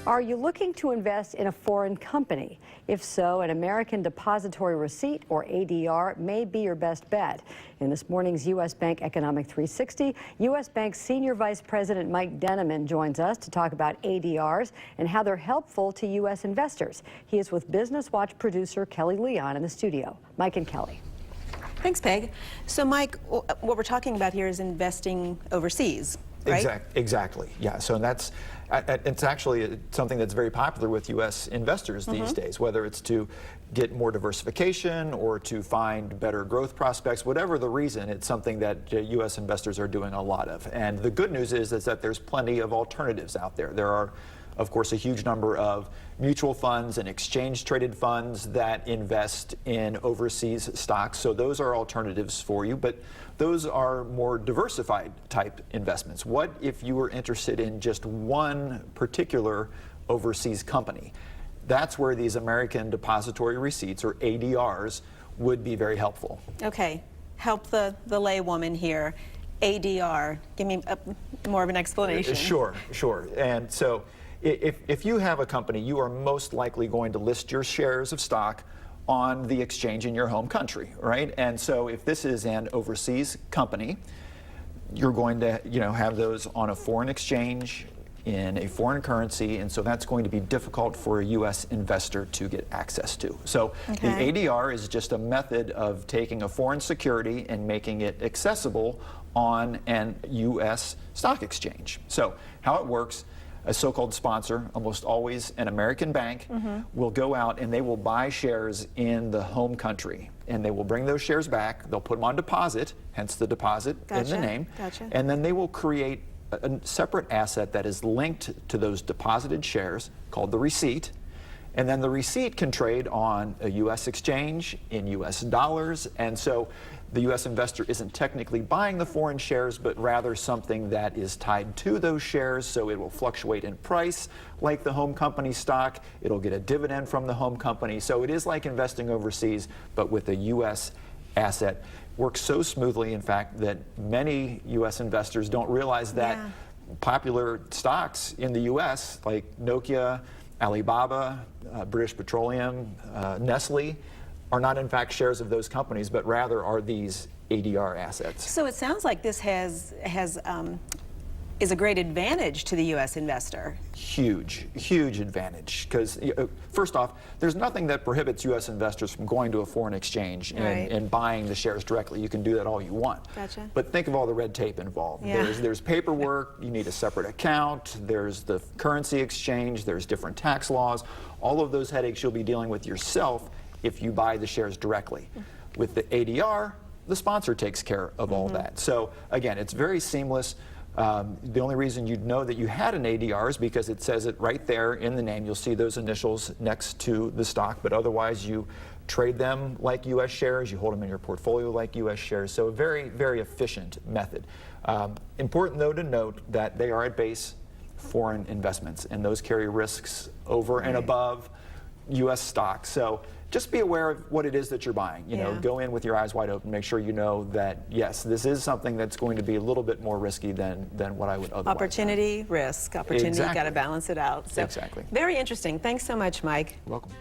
Are you looking to invest in a foreign company? If so, an American Depository Receipt, or ADR, may be your best bet. In this morning's U.S. Bank Economic 360, U.S. Bank's Senior Vice President Mike Denneman joins us to talk about ADRs and how they're helpful to U.S. investors. He is with Business Watch producer Kelly Leon in the studio. Mike and Kelly. Thanks, Peg. So, Mike, what we're talking about here is investing overseas, right? Exactly. Yeah. So it's actually something that's very popular with U.S. investors these days, whether it's to get more diversification or to find better growth prospects, whatever the reason, it's something that U.S. investors are doing a lot of. And the good news is that there's plenty of alternatives out there. There are, of course, a huge number of mutual funds and exchange-traded funds that invest in overseas stocks. So those are alternatives for you, but those are more diversified type investments. What if you were interested in just one particular overseas company? That's where these American Depository Receipts, or ADRs, would be very helpful. Okay, help the laywoman here. ADR, give me more of an explanation. Sure. And so if you have a company, you are most likely going to list your shares of stock on the exchange in your home country, right? And so if this is an overseas company, you're going to have those on a foreign exchange in a foreign currency, and so that's going to be difficult for a U.S. investor to get access to. So the ADR is just a method of taking a foreign security and making it accessible on an U.S. stock exchange. So how it works: a so-called sponsor, almost always an American bank, will go out and they will buy shares in the home country, and they will bring those shares back. They'll put them on deposit, hence the deposit in the name, and then they will create a separate asset that is linked to those deposited shares called the receipt. And then the receipt can trade on a U.S. exchange in U.S. dollars, and so the U.S. investor isn't technically buying the foreign shares, but rather something that is tied to those shares, so it will fluctuate in price like the home company stock. It'll get a dividend from the home company. So it is like investing overseas, but with a U.S. asset. Works so smoothly, in fact, that many U.S. investors don't realize that popular stocks in the U.S., like Nokia, Alibaba, British Petroleum, Nestle, are not in fact shares of those companies, but rather are these ADR assets. So it sounds like this is a great advantage to the U.S. investor. Huge advantage, because first off, there's nothing that prohibits U.S. investors from going to a foreign exchange and buying the shares directly. You can do that all you want. Gotcha. But think of all the red tape involved. There's paperwork, you need a separate account, there's the currency exchange, there's different tax laws. All of those headaches you'll be dealing with yourself if you buy the shares directly. With the ADR, the sponsor takes care of all that. So again, it's very seamless. The only reason you'd know that you had an ADR is because it says it right there in the name. You'll see those initials next to the stock, but otherwise you trade them like U.S. shares, you hold them in your portfolio like U.S. shares, so a very efficient method. Important though to note that they are at base foreign investments, and those carry risks over and above U.S. stocks. So just be aware of what it is that you're buying. Go in with your eyes wide open. Make sure you know that, yes, this is something that's going to be a little bit more risky than what I would otherwise Opportunity, risk, opportunity, got to balance it out. So exactly. Very interesting. Thanks so much, Mike. You're welcome.